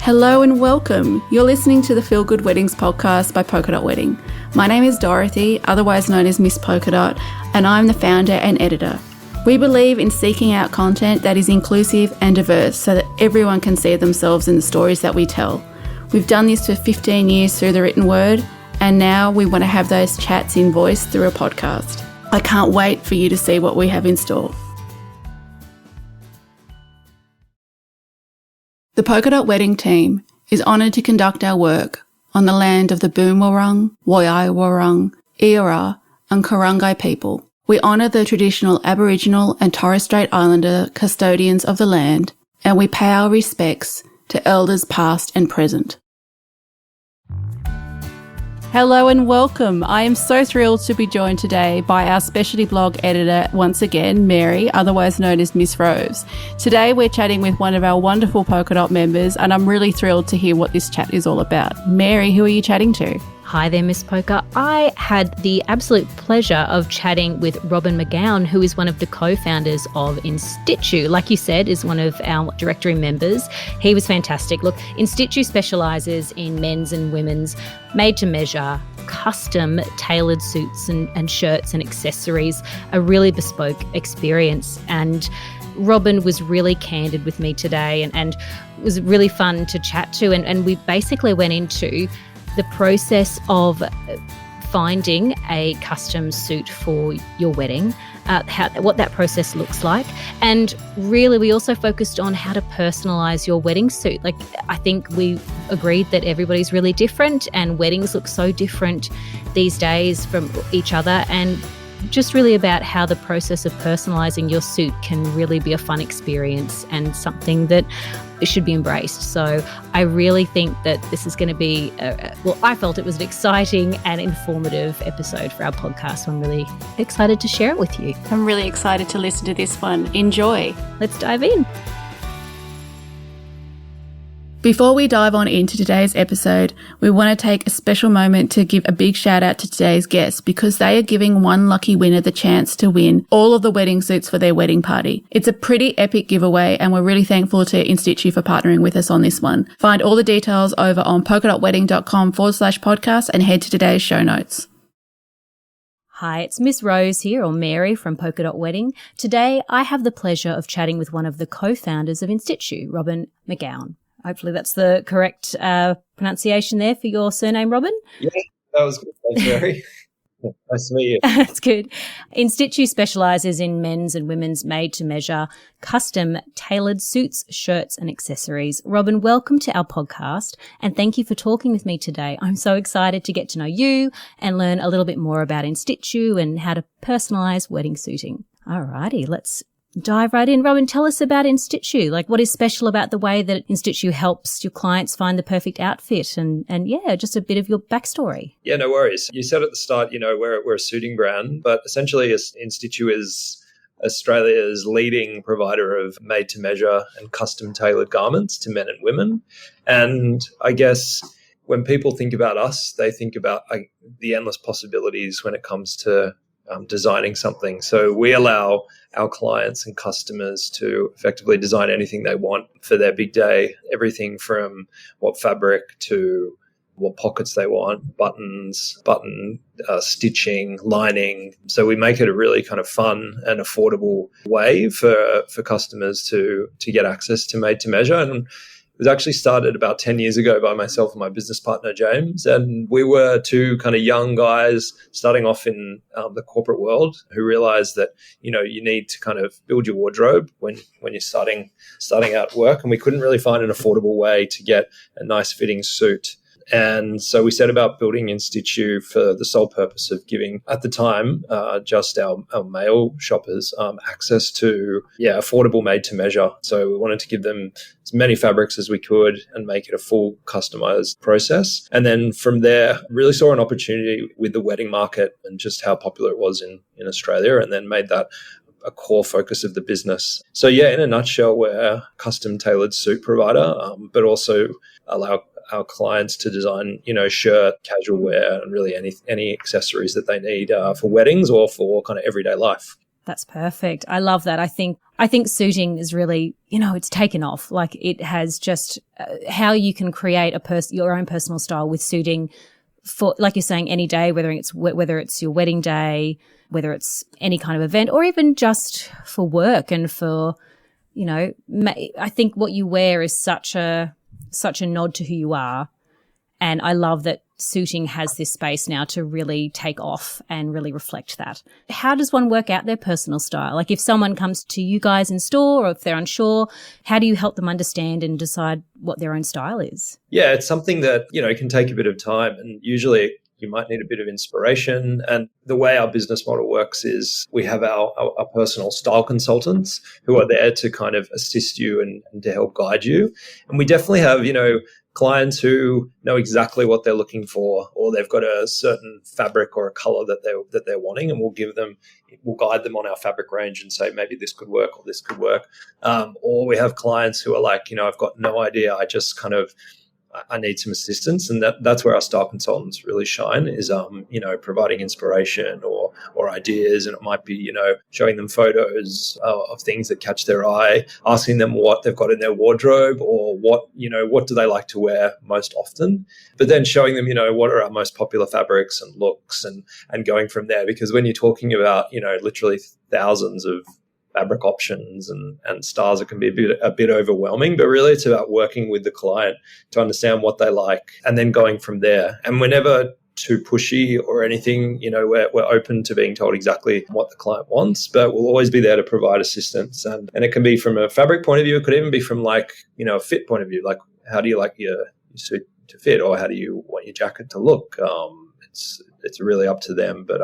Hello and welcome. You're listening to the Feel Good Weddings podcast by Polka Wedding. My name is Dorothy, otherwise known as Miss Polka, and I'm the founder and editor. We believe in seeking out content that is inclusive and diverse so that everyone can see themselves in the stories that we tell. We've done this for 15 years through the written word, and now we want to have those chats in voice through a podcast. I can't wait for you to see what we have in store. The Polka Wedding team is honoured to conduct our work on the land of the Boonwurrung, Woiwurrung, Eora and Kurungay people. We honour the traditional Aboriginal and Torres Strait Islander custodians of the land, and we pay our respects to elders past and present. Hello and welcome. I am so thrilled to be joined today by our specialty blog editor once again, Mary, otherwise known as Miss Rose. Today we're chatting with one of our wonderful Polka Dot members, and I'm really thrilled to hear what this chat is all about. Mary, who are you chatting to? Hi there, Miss Polka. I had the absolute pleasure of chatting with Robin McGowan, who is one of the co-founders of InStitchu. Like you said, is one of our directory members. He was fantastic. Look, InStitchu specialises in men's and women's made-to-measure, custom tailored suits and shirts and accessories, a really bespoke experience. And Robin was really candid with me today and it was really fun to chat to. And we basically went into the process of finding a custom suit for your wedding, what that process looks like. And really, we also focused on how to personalize your wedding suit. Like, I think we agreed that everybody's really different and weddings look so different these days from each other, and just really about how the process of personalizing your suit can really be a fun experience and something that should be embraced. So I really think that this is going to be, I felt it was an exciting and informative episode for our podcast. So I'm really excited to share it with you. I'm really excited to listen to this one. Enjoy. Let's dive in. Before we dive on into today's episode, we want to take a special moment to give a big shout out to today's guests because they are giving one lucky winner the chance to win all of the wedding suits for their wedding party. It's a pretty epic giveaway and we're really thankful to InStitchu for partnering with us on this one. Find all the details over on polkadotwedding.com/podcast and head to today's show notes. Hi, it's Miss Rose here, or Mary from Polka Dot Wedding. Today, I have the pleasure of chatting with one of the co-founders of InStitchu, Robin McGowan. Hopefully that's the correct pronunciation there for your surname, Robin. Yeah, that was good. Thanks, Mary. Nice to meet you. That's good. InStitchu specialises in men's and women's made-to-measure, custom tailored suits, shirts and accessories. Robin, welcome to our podcast and thank you for talking with me today. I'm so excited to get to know you and learn a little bit more about InStitchu and how to personalise wedding suiting. All righty, let's dive right in. Robin, tell us about InStitchu. Like, what is special about the way that InStitchu helps your clients find the perfect outfit? And yeah, just a bit of your backstory. Yeah, no worries. You said at the start, we're a suiting brand, but essentially InStitchu is Australia's leading provider of made-to-measure and custom-tailored garments to men and women. And I guess when people think about us, they think about the endless possibilities when it comes to designing something. So we allow our clients and customers to effectively design anything they want for their big day, everything from what fabric to what pockets they want, buttons, stitching, lining. So we make it a really kind of fun and affordable way for customers to get access to made to measure. And it was actually started about 10 years ago by myself and my business partner, James. And we were two kind of young guys starting off in the corporate world who realized that, you need to kind of build your wardrobe when you're starting out work. And we couldn't really find an affordable way to get a nice fitting suit. And so we set about building InStitchu for the sole purpose of giving, at the time, just our male shoppers access to, affordable made-to-measure. So we wanted to give them as many fabrics as we could and make it a full customized process. And then from there, really saw an opportunity with the wedding market and just how popular it was in Australia, and then made that a core focus of the business. So in a nutshell, we're a custom tailored suit provider, but also allow our clients to design, shirt, casual wear, and really any accessories that they need for weddings or for kind of everyday life. That's perfect. I love that. I think suiting is really, it's taken off. Like it has just how you can create your own personal style with suiting for, like you're saying, any day, whether it's your wedding day, whether it's any kind of event, or even just for work and for, I think what you wear is such a nod to who you are. And I love that suiting has this space now to really take off and really reflect that. How does one work out their personal style? Like if someone comes to you guys in store or if they're unsure, how do you help them understand and decide what their own style is? Yeah, it's something that, can take a bit of time, and usually you might need a bit of inspiration. And the way our business model works is we have our personal style consultants who are there to kind of assist you and to help guide you. And we definitely have, clients who know exactly what they're looking for, or they've got a certain fabric or a color that they're wanting, and we'll guide them on our fabric range and say, maybe this could work or this could work. Or we have clients who are like, I've got no idea. I need some assistance, and that's where our style consultants really shine is, providing inspiration or ideas. And it might be, showing them photos of things that catch their eye, asking them what they've got in their wardrobe or what do they like to wear most often, but then showing them, what are our most popular fabrics and looks and going from there. Because when you're talking about, literally thousands of fabric options and styles, it can be a bit overwhelming, but really it's about working with the client to understand what they like and then going from there. And we're never too pushy or anything, we're open to being told exactly what the client wants, but we'll always be there to provide assistance. And it can be from a fabric point of view, it could even be from a fit point of view, like how do you like your suit to fit, or how do you want your jacket to look? It's really up to them. But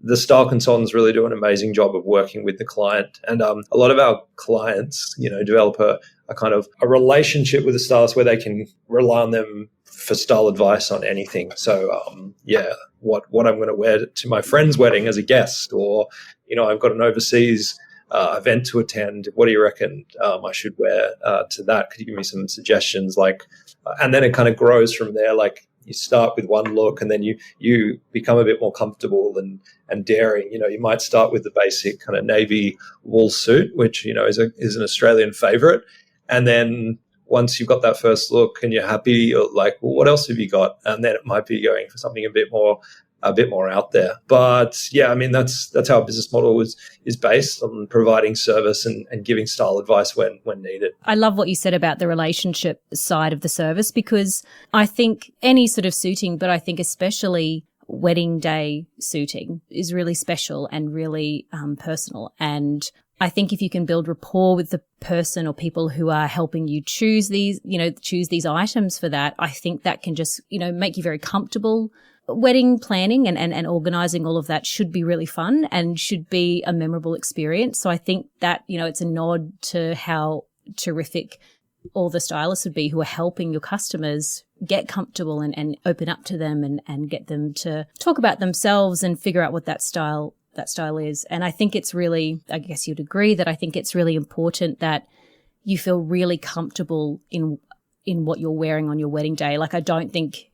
the style consultants really do an amazing job of working with the client. And a lot of our clients, develop a kind of a relationship with the stylist where they can rely on them for style advice on anything. So, what I'm going to wear to my friend's wedding as a guest, or, I've got an overseas event to attend. What do you reckon I should wear to that? Could you give me some suggestions? And then it kind of grows from there. Like, you start with one look and then you become a bit more comfortable and daring. You might start with the basic kind of navy wool suit, which, is an Australian favorite. And then once you've got that first look and you're happy, you're like, well, what else have you got? And then it might be going for something a bit more out there. But that's how our business model is based on providing service and giving style advice when needed. I love what you said about the relationship side of the service, because I think any sort of suiting, but I think especially wedding day suiting is really special and really personal. And I think if you can build rapport with the person or people who are helping you choose these items for that, I think that can just, make you very comfortable. Wedding planning and organizing all of that should be really fun and should be a memorable experience. So I think that, it's a nod to how terrific all the stylists would be who are helping your customers get comfortable and open up to them and get them to talk about themselves and figure out what that style is. And I think it's really, I guess you'd agree that I think it's really important that you feel really comfortable in what you're wearing on your wedding day. Like, I don't think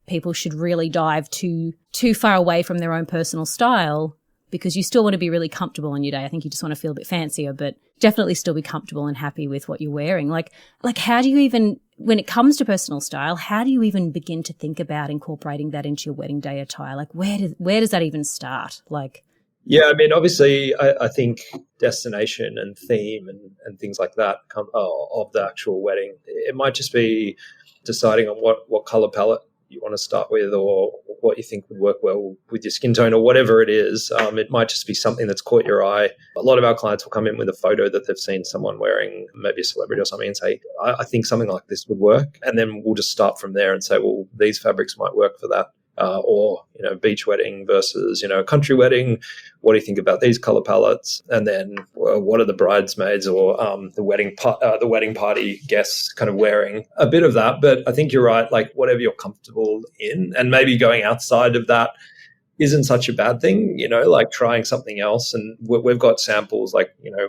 people should really dive too far away from their own personal style, because you still want to be really comfortable on your day. I think you just want to feel a bit fancier, but definitely still be comfortable and happy with what you're wearing. Like how do you even, when it comes to personal style, how do you even begin to think about incorporating that into your wedding day attire? Like where does that even start? Yeah, obviously, I think destination and theme and things like that of the actual wedding. It might just be deciding on what color palette you want to start with, or what you think would work well with your skin tone, or whatever it is. It might just be something that's caught your eye. A lot of our clients will come in with a photo that they've seen someone wearing, maybe a celebrity or something, and say, I think something like this would work. And then we'll just start from there and say, well, these fabrics might work for that. Or, beach wedding versus, country wedding. What do you think about these color palettes? And then what are the bridesmaids or the wedding party guests kind of wearing? A bit of that. But I think you're right, like whatever you're comfortable in, and maybe going outside of that isn't such a bad thing, like trying something else. And we've got samples,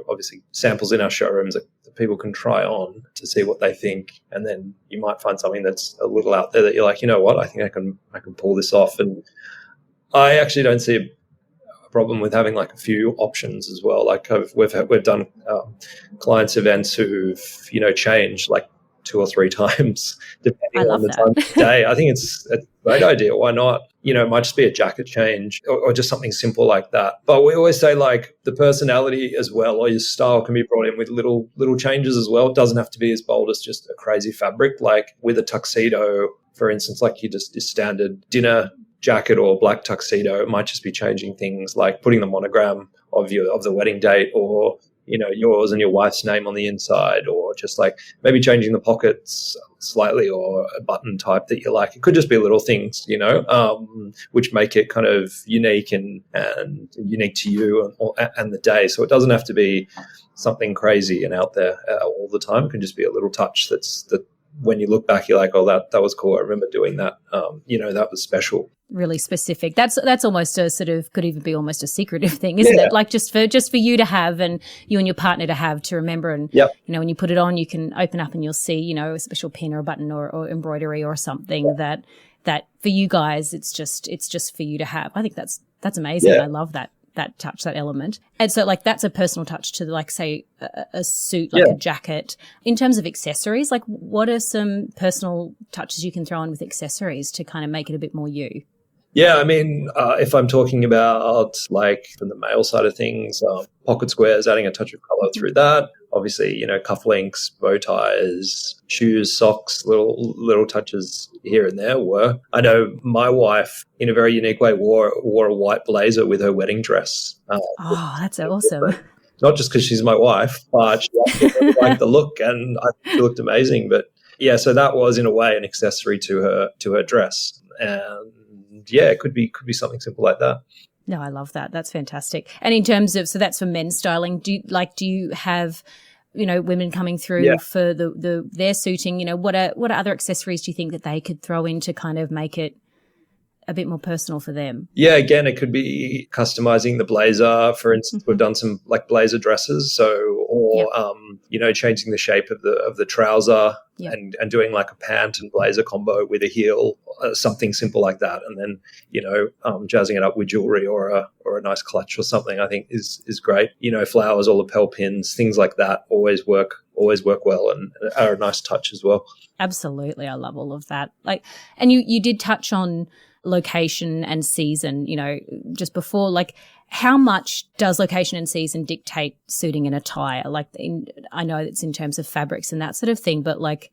obviously samples in our showrooms that people can try on to see what they think. And then you might find something that's a little out there that you're like, I think I can pull this off. And I actually don't see a problem with having like a few options as well. Like we've done clients events who've, changed like 2 or 3 times depending on the time of day. I think it's a great idea. Why not? It might just be a jacket change or just something simple like that. But we always say like the personality as well, or your style can be brought in with little changes as well. It doesn't have to be as bold as just a crazy fabric. Like with a tuxedo, for instance, like your standard dinner jacket or black tuxedo, it might just be changing things like putting the monogram of the wedding date, or yours and your wife's name on the inside, or just like maybe changing the pockets slightly, or a button type that you like. It could just be little things, which make it kind of unique and unique to you and the day. So it doesn't have to be something crazy and out there all the time. It can just be a little touch that when you look back, you're like, oh, that was cool. I remember doing that. That was special. Really specific. That's almost a sort of, could even be almost a secretive thing, isn't it? Like just for you to have, and you and your partner to have, to remember. And when you put it on, you can open up and you'll see, a special pin or a button or embroidery or something that for you guys, it's just for you to have. I think that's amazing. I love that touch, that element. And so like that's a personal touch to like, say, a suit, like a jacket. In terms of accessories, like what are some personal touches you can throw on with accessories to kind of make it a bit more you? Yeah, I mean, if I'm talking about like from the male side of things, pocket squares, adding a touch of color through that. Obviously, cufflinks, bow ties, shoes, socks, little touches here and there were. I know my wife, in a very unique way, wore a white blazer with her wedding dress. Oh, that's awesome. Not just because she's my wife, but she actually liked the look, and I think she looked amazing. But yeah, so that was in a way an accessory to her dress. And yeah, it could be something simple like that. No, I love that. That's fantastic. And in terms of, so that's for men's styling. Do you have, women coming through for their suiting? What are other accessories do you think that they could throw in to kind of make it a bit more personal for them? Yeah, again, it could be customizing the blazer. For instance, we've done some like blazer dresses, changing the shape of the trouser and doing like a pant and blazer combo with a heel, something simple like that, and then jazzing it up with jewelry or a nice clutch or something. I think is great. Flowers or lapel pins, things like that always work well and are a nice touch as well. Absolutely, I love all of that. Like, and you did touch on location and season, just before, like how much does location and season dictate suiting and attire? Like I know it's in terms of fabrics and that sort of thing, but like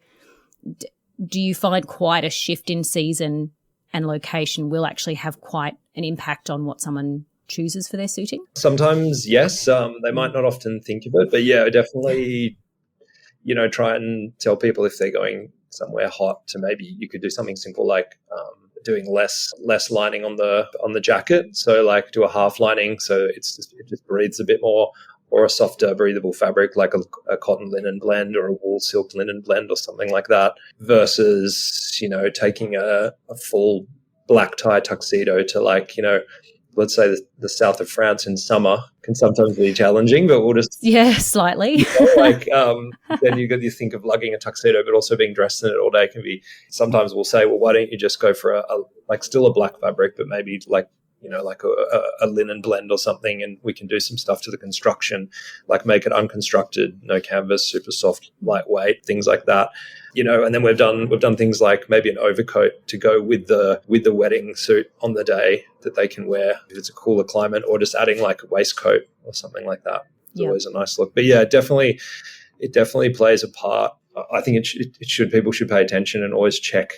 do you find quite a shift in season and location will actually have quite an impact on what someone chooses for their suiting? Sometimes, yes. They might not often think of it, but yeah, definitely, try and tell people if they're going somewhere hot to maybe you could do something simple like doing less lining on the jacket. So like do a half lining, so it just breathes a bit more, or a softer breathable fabric like a cotton linen blend or a wool silk linen blend or something like that, versus taking a full black tie tuxedo to like let's say the south of France in summer can sometimes be challenging, but we'll just slightly then you think of lugging a tuxedo but also being dressed in it all day can be. Sometimes we'll say, well, why don't you just go for a still a black fabric, but maybe like a linen blend or something, and we can do some stuff to the construction, like make it unconstructed, no canvas, super soft, lightweight, things like that. And then we've done things like maybe an overcoat to go with the wedding suit on the day that they can wear if it's a cooler climate, or just adding like a waistcoat or something like that. It's always a nice look. But yeah, it definitely plays a part. I think people should pay attention and always check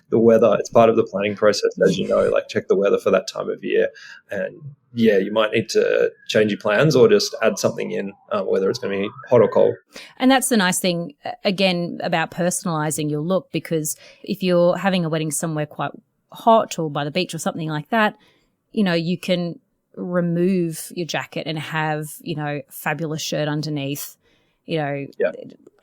the weather. It's part of the planning process, as you know, like check the weather for that time of year. And yeah, you might need to change your plans or just add something in, whether it's going to be hot or cold. And that's the nice thing, again, about personalising your look, because if you're having a wedding somewhere quite hot or by the beach or something like that, you can remove your jacket and have, fabulous shirt underneath.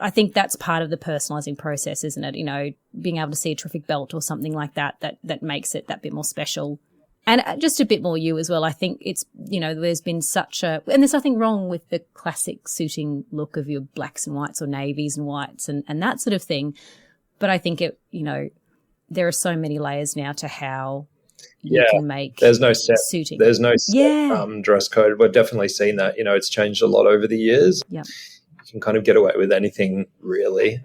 I think that's part of the personalising process, isn't it? Being able to see a terrific belt or something like that makes it that bit more special. And just a bit more you as well. I think it's, there's been and there's nothing wrong with the classic suiting look of your blacks and whites or navies and whites and that sort of thing. But I think there are so many layers now to how you can make there's no set suiting. There's no set, dress code. We've definitely seen that. It's changed a lot over the years. Yeah. You can kind of get away with anything, really,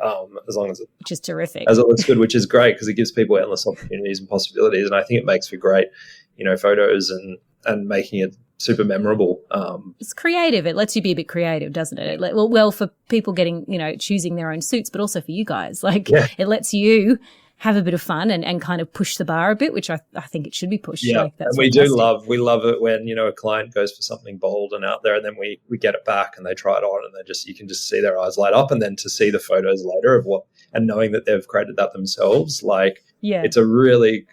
as long as it, which is terrific. As it looks good, which is great because it gives people endless opportunities and possibilities. And I think it makes for great, photos and making it super memorable. It's creative. It lets you be a bit creative, doesn't it? Well, for people getting, choosing their own suits, but also for you guys. It lets you have a bit of fun and kind of push the bar a bit, which I think it should be pushed. Yeah, That's and we fantastic. we love it when, a client goes for something bold and out there, and then we get it back and they try it on, and you can just see their eyes light up, and then to see the photos later of and knowing that they've created that themselves, it's a really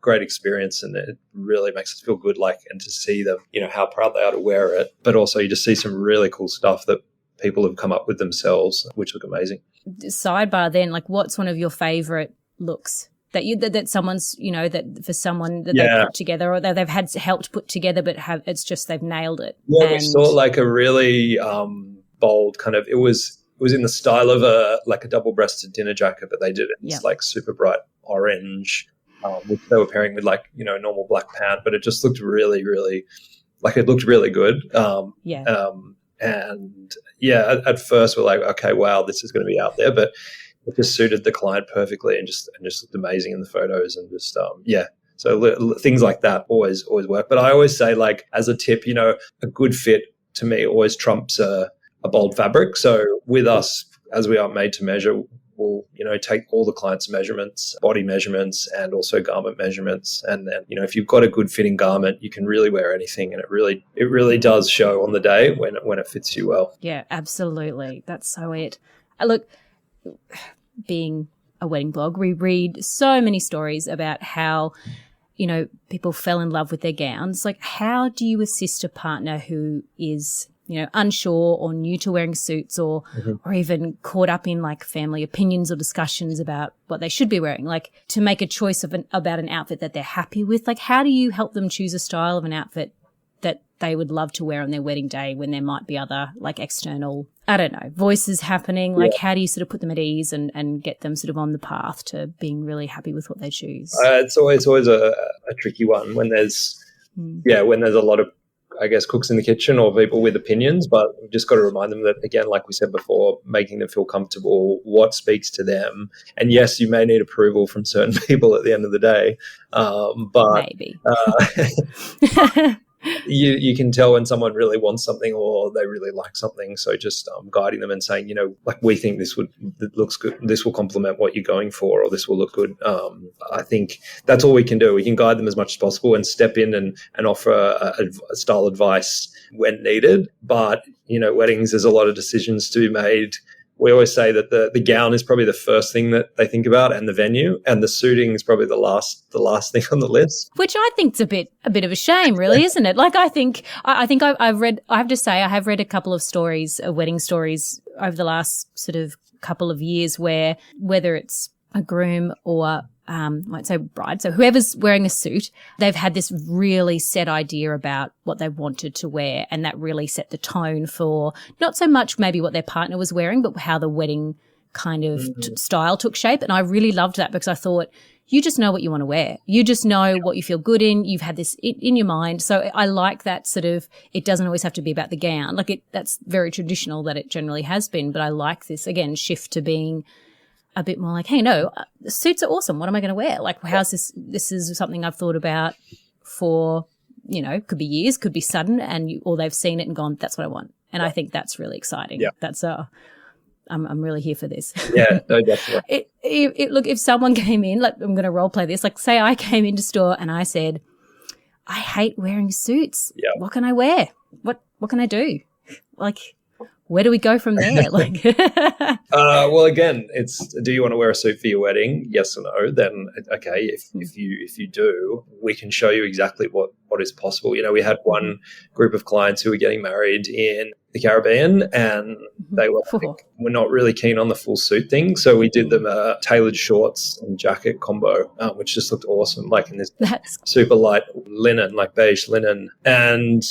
great experience, and it really makes us feel good, and to see them, how proud they are to wear it, but also you just see some really cool stuff that people have come up with themselves, which look amazing. Sidebar then, what's one of your favorite looks that someone's, that for someone that they put together or that they've had helped put together, but it's just they've nailed it? Yeah, we saw a really bold kind of, it was in the style of a double-breasted dinner jacket, but they did it in super bright orange, which they were pairing with normal black pant, but it just looked really, really, it looked really good. And at first we're like, okay, wow, this is going to be out there, but it just suited the client perfectly and just looked amazing in the photos, and just so things like that always work. But I always say, as a tip, a good fit to me always trumps a bold fabric. So with us, as we are made to measure, we'll take all the client's measurements, body measurements, and also garment measurements, and then if you've got a good fitting garment, you can really wear anything, and it really does show on the day when it fits you well. Yeah, absolutely. That's so it. Look, being a wedding blog, we read so many stories about how people fell in love with their gowns. How do you assist a partner who is unsure or new to wearing suits, or even caught up in family opinions or discussions about what they should be wearing, to make a choice about an outfit that they're happy with? How do you help them choose a style of an outfit that they would love to wear on their wedding day when there might be other external, I don't know, voices happening? How do you sort of put them at ease and get them sort of on the path to being really happy with what they choose? It's always a tricky one when there's when there's a lot of, I guess, cooks in the kitchen or people with opinions, but we've just got to remind them that, again, like we said before, making them feel comfortable, what speaks to them. And yes, you may need approval from certain people at the end of the day, but maybe. You can tell when someone really wants something or they really like something. So just guiding them and saying, we think this looks good, this will complement what you're going for, or this will look good. I think that's all we can do. We can guide them as much as possible and step in and offer a style advice when needed. But, weddings, there's a lot of decisions to be made. We always say that the gown is probably the first thing that they think about, and the venue, and the suiting is probably the last thing on the list. Which I think's a bit of a shame, really, isn't it? I've read. I have to say, I have read a couple of stories, wedding stories, over the last sort of couple of years, where whether it's a groom or might say bride, so whoever's wearing a suit, they've had this really set idea about what they wanted to wear, and that really set the tone for not so much maybe what their partner was wearing, but how the wedding kind of style took shape. And I really loved that, because I thought, you just know what you want to wear. You just know what you feel good in. You've had this in your mind. So I like that sort of, it doesn't always have to be about the gown. That's very traditional that it generally has been, but I like this, again, shift to being a bit more hey, no, the suits are awesome. What am I going to wear? How's this? This is something I've thought about for, could be years, could be sudden, or they've seen it and gone, that's what I want. And I think that's really exciting. Yeah. That's I'm really here for this. Yeah, no, definitely. Look, if someone came in, I'm going to role play this. Say I came into store and I said, I hate wearing suits. Yeah. What can I wear? What can I do? Where do we go from there? Well, again, it's, do you want to wear a suit for your wedding? Yes or no? Then, okay, if you do, we can show you exactly what is possible. We had one group of clients who were getting married in the Caribbean, and they were not really keen on the full suit thing. So we did them a tailored shorts and jacket combo, which just looked awesome, in this super light linen, beige linen. And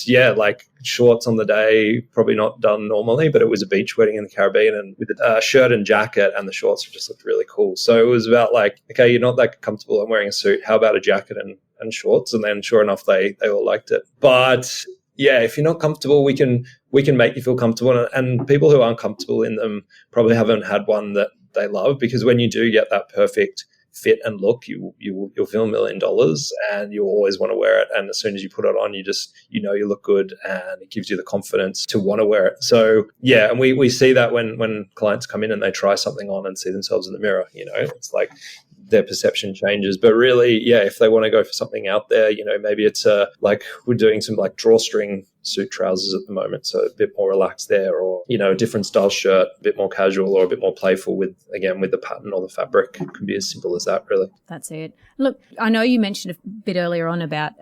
shorts on the day, probably not done normally, but it was a beach wedding in the Caribbean, and with shirt and jacket, and the shorts just looked really cool. So it was about like, okay, you're not that comfortable. I'm wearing a suit. How about a jacket and shorts? And then sure enough, they all liked it. But yeah, if you're not comfortable, we can make you feel comfortable. And people who aren't comfortable in them probably haven't had one that they love, because when you do get that perfect fit and look, you'll feel $1 million, and you'll always want to wear it. And as soon as you put it on, you look good, and it gives you the confidence to want to wear it. So yeah, and we see that when clients come in and they try something on and see themselves in the mirror, it's like their perception changes. But really, yeah, if they want to go for something out there, maybe it's like we're doing some like drawstring suit trousers at the moment, so a bit more relaxed there, or a different style shirt, a bit more casual or a bit more playful with the pattern or the fabric. It can be as simple as that, really. That's it. Look, I know you mentioned a bit earlier on about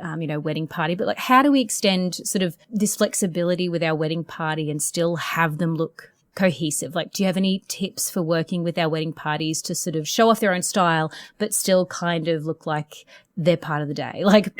wedding party, but like, how do we extend sort of this flexibility with our wedding party and still have them look cohesive? Like, do you have any tips for working with our wedding parties to sort of show off their own style but still kind of look like they're part of the day, like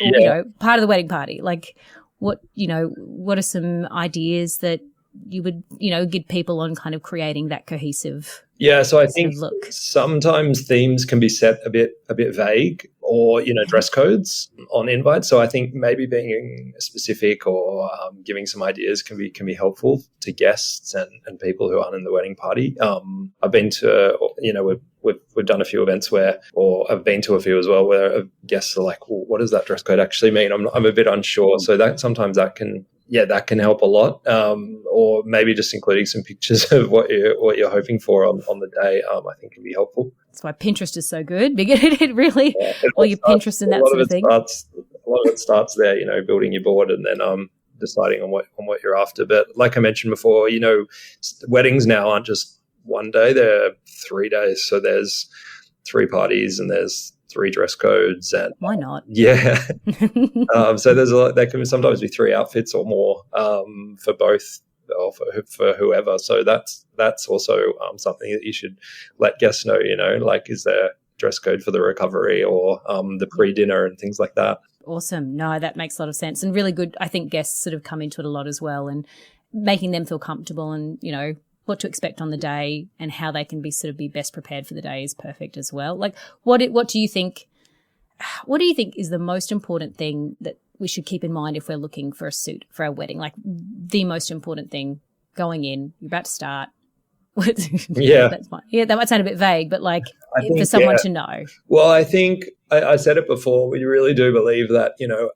part of the wedding party? Like, what are some ideas that you would give people on kind of creating that cohesive? Yeah, so I think sometimes themes can be set a bit vague, or dress codes on invites. So I think maybe being specific or giving some ideas can be helpful to guests and people who aren't in the wedding party. I've been to we've done a few events or I've been to a few as well, where guests are like, well, what does that dress code actually mean? I'm a bit unsure. So that sometimes that can help a lot. Or maybe just including some pictures of what you're hoping for on the day, I think can be helpful. That's why Pinterest is so good, because it really, all your Pinterest and that sort of thing. A lot of it starts there, building your board and then deciding on what you're after. But like I mentioned before, weddings now aren't just one day; they're 3 days. So there's 3 parties and there's 3 dress codes, and why not? Yeah. So there's a lot. There can sometimes be 3 outfits or more for both, or for whoever. So that's also something that you should let guests know. Like, is there dress code for the recovery or the pre-dinner and things like that? Awesome. No, that makes a lot of sense, and really good. I think guests sort of come into it a lot as well, and making them feel comfortable and what to expect on the day and how they can be best prepared for the day is perfect as well. Like, what do you think is the most important thing that we should keep in mind if we're looking for a suit for our wedding? Like, the most important thing going in, you're about to start. Yeah. That's fine. Yeah, that might sound a bit vague, but like, for someone to know. Well, I think I said it before, we really do believe that,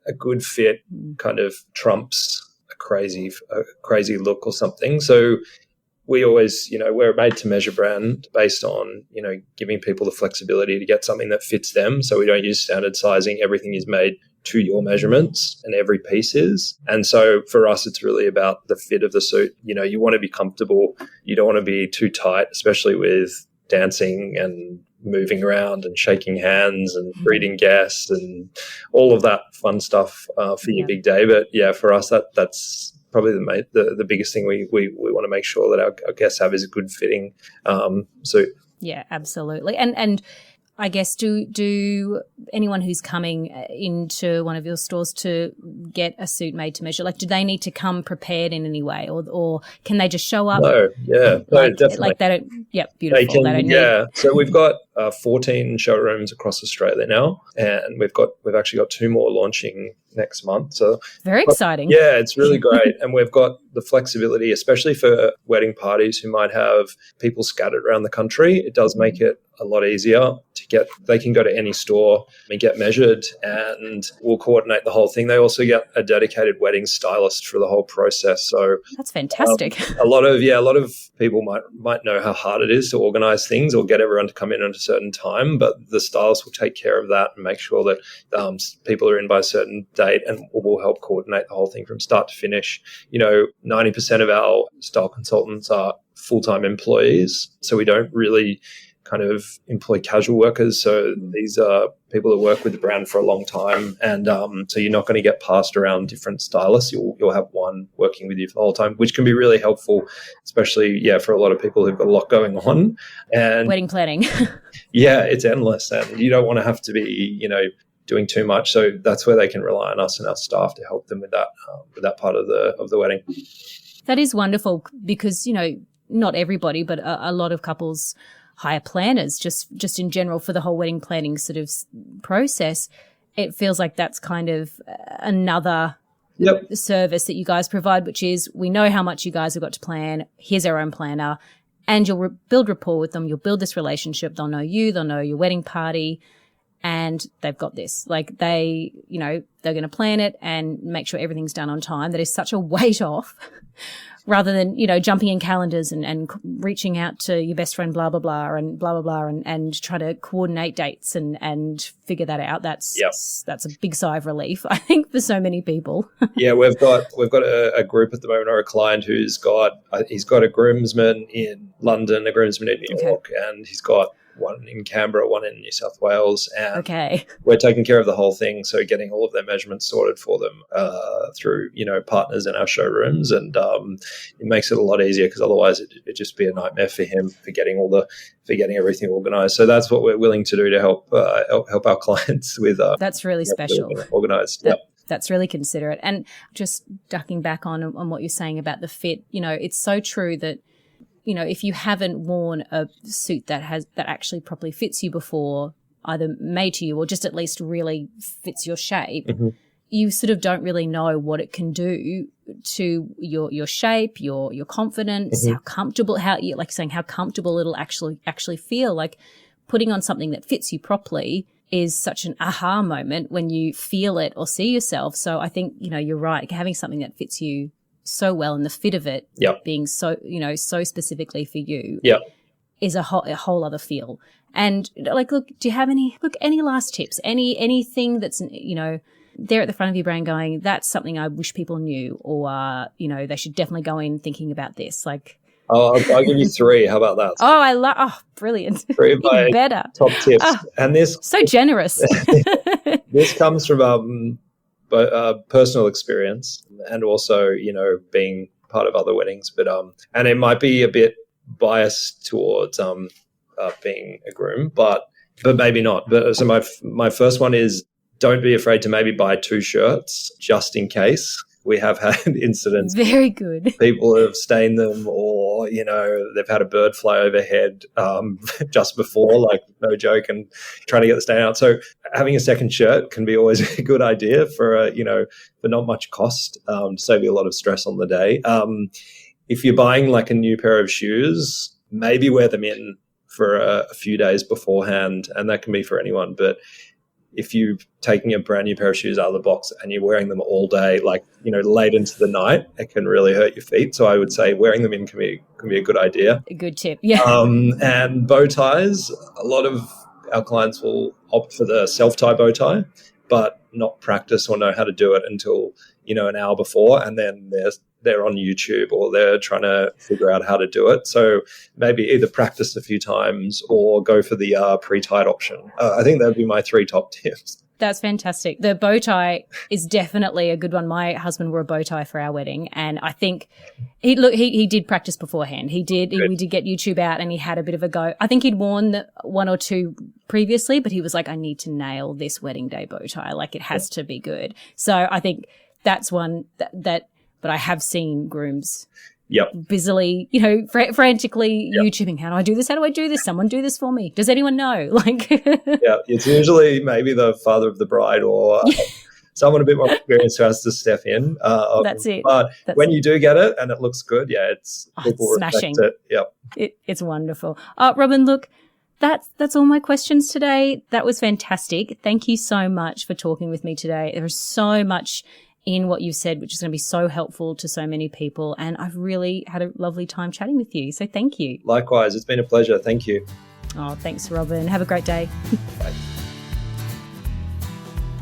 a good fit kind of trumps a crazy look or something. So we always, we're a made-to-measure brand based on, giving people the flexibility to get something that fits them. So we don't use standard sizing. Everything is made to your measurements, and every piece is. And so for us, it's really about the fit of the suit. You want to be comfortable. You don't want to be too tight, especially with dancing and moving around and shaking hands and greeting guests and all of that fun stuff for your big day. But yeah, for us, that's probably the biggest thing we want to make sure that our guests have is a good fitting suit. Yeah, absolutely. And I guess do anyone who's coming into one of your stores to get a suit made to measure, like, do they need to come prepared in any way, or can they just show up? No, yeah, definitely. Like they don't. Yep, beautiful. They don't need. So we've got 14 showrooms across Australia now, and we've actually got 2 more launching next month. So very exciting. Yeah, it's really great. And we've got the flexibility, especially for wedding parties who might have people scattered around the country. It does make it a lot easier to get. They can go to any store and get measured, and we'll coordinate the whole thing. They also get a dedicated wedding stylist for the whole process. So that's fantastic. A lot of people might know how hard it is to organize things or get everyone to come in at a certain time, but the stylist will take care of that and make sure that people are in by a certain date, and will help coordinate the whole thing from start to finish. 90% of our style consultants are full-time employees, so we don't really kind of employ casual workers. So these are people that work with the brand for a long time, and so you're not going to get passed around different stylists. You'll have one working with you for the whole time, which can be really helpful, especially for a lot of people who've got a lot going on. And wedding planning. Yeah, it's endless, and you don't want to have to be doing too much. So that's where they can rely on us and our staff to help them with that part of the wedding. That is wonderful, because not everybody, but a lot of couples hire planners just in general for the whole wedding planning sort of process. It feels like that's kind of another service that you guys provide, which is we know how much you guys have got to plan. Here's our own planner. And you'll build rapport with them. You'll build this relationship. They'll know you. They'll know your wedding party. And they've got this. Like they're going to plan it and make sure everything's done on time. That is such a weight off rather than, jumping in calendars and reaching out to your best friend, blah, blah, blah, and try to coordinate dates and figure that out. That's a big sigh of relief, I think, for so many people. Yeah, we've got a group at the moment, or a client he's got a groomsman in London, a groomsman in New York, and he's got one in Canberra, one in New South Wales. And we're taking care of the whole thing. So getting all of their measurements sorted for them through, partners in our showrooms. And it makes it a lot easier, because otherwise it'd just be a nightmare for him for getting everything organized. So that's what we're willing to do to help our clients with. That's really special. Organized. That's really considerate. And just ducking back on what you're saying about the fit, it's so true that, if you haven't worn a suit that actually properly fits you before, either made to you or just at least really fits your shape, you sort of don't really know what it can do to your shape, your confidence, how comfortable, how comfortable it'll actually feel. Like putting on something that fits you properly is such an aha moment when you feel it or see yourself. So I think, you're right. Having something that fits you so well, and the fit of it being so, so specifically for you is a whole other feel. And look, do you have any last tips, anything that's, there at the front of your brain going, that's something I wish people knew, or, they should definitely go in thinking about this? Like, I'll give you 3. How about that? Brilliant. 3 of my better top tips. And this so generous. This comes from personal experience, and also, being part of other weddings, but and it might be a bit biased towards being a groom, but maybe not. But so my first one is, don't be afraid to maybe buy 2 shirts just in case. We have had incidents. Very good. People have stained them, or, they've had a bird fly overhead just before, like, no joke, and trying to get the stain out. So having a second shirt can be always a good idea for not much cost, to save you a lot of stress on the day. If you're buying like a new pair of shoes, maybe wear them in for a few days beforehand, and that can be for anyone. But if you're taking a brand new pair of shoes out of the box and you're wearing them all day, like, late into the night, it can really hurt your feet. So I would say wearing them in can be a good idea. A good tip, yeah. And bow ties, a lot of our clients will opt for the self-tie bow tie, but not practice or know how to do it until, an hour before, and then they're on YouTube, or they're trying to figure out how to do it. So maybe either practice a few times or go for the pre-tied option. I think that would be my 3 top tips. That's fantastic. The bow tie is definitely a good one. My husband wore a bow tie for our wedding, and I think he did practice beforehand. We did get YouTube out, and he had a bit of a go. I think he'd worn 1 or 2 previously, but he was like, I need to nail this wedding day bow tie. Like, it has to be good. So I think that's one that but I have seen grooms busily, frantically YouTubing, how do I do this? How do I do this? Someone do this for me. Does anyone know? Like, it's usually maybe the father of the bride, or someone a bit more experienced who has to step in. That's it. But when you do get it and it looks good, it's people smashing. respect it. Yep. It's wonderful. Robin, look, that's all my questions today. That was fantastic. Thank you so much for talking with me today. There is so much in what you've said, which is going to be so helpful to so many people. And I've really had a lovely time chatting with you. So thank you. Likewise. It's been a pleasure. Thank you. Oh, thanks, Robin. Have a great day. Bye.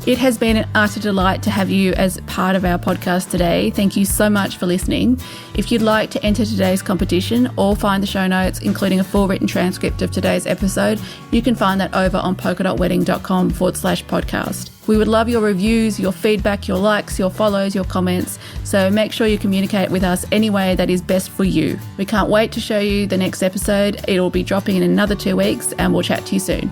It has been an utter delight to have you as part of our podcast today. Thank you so much for listening. If you'd like to enter today's competition or find the show notes, including a full written transcript of today's episode, you can find that over on polkadotwedding.com/podcast. We would love your reviews, your feedback, your likes, your follows, your comments. So make sure you communicate with us any way that is best for you. We can't wait to show you the next episode. It'll be dropping in another 2 weeks, and we'll chat to you soon.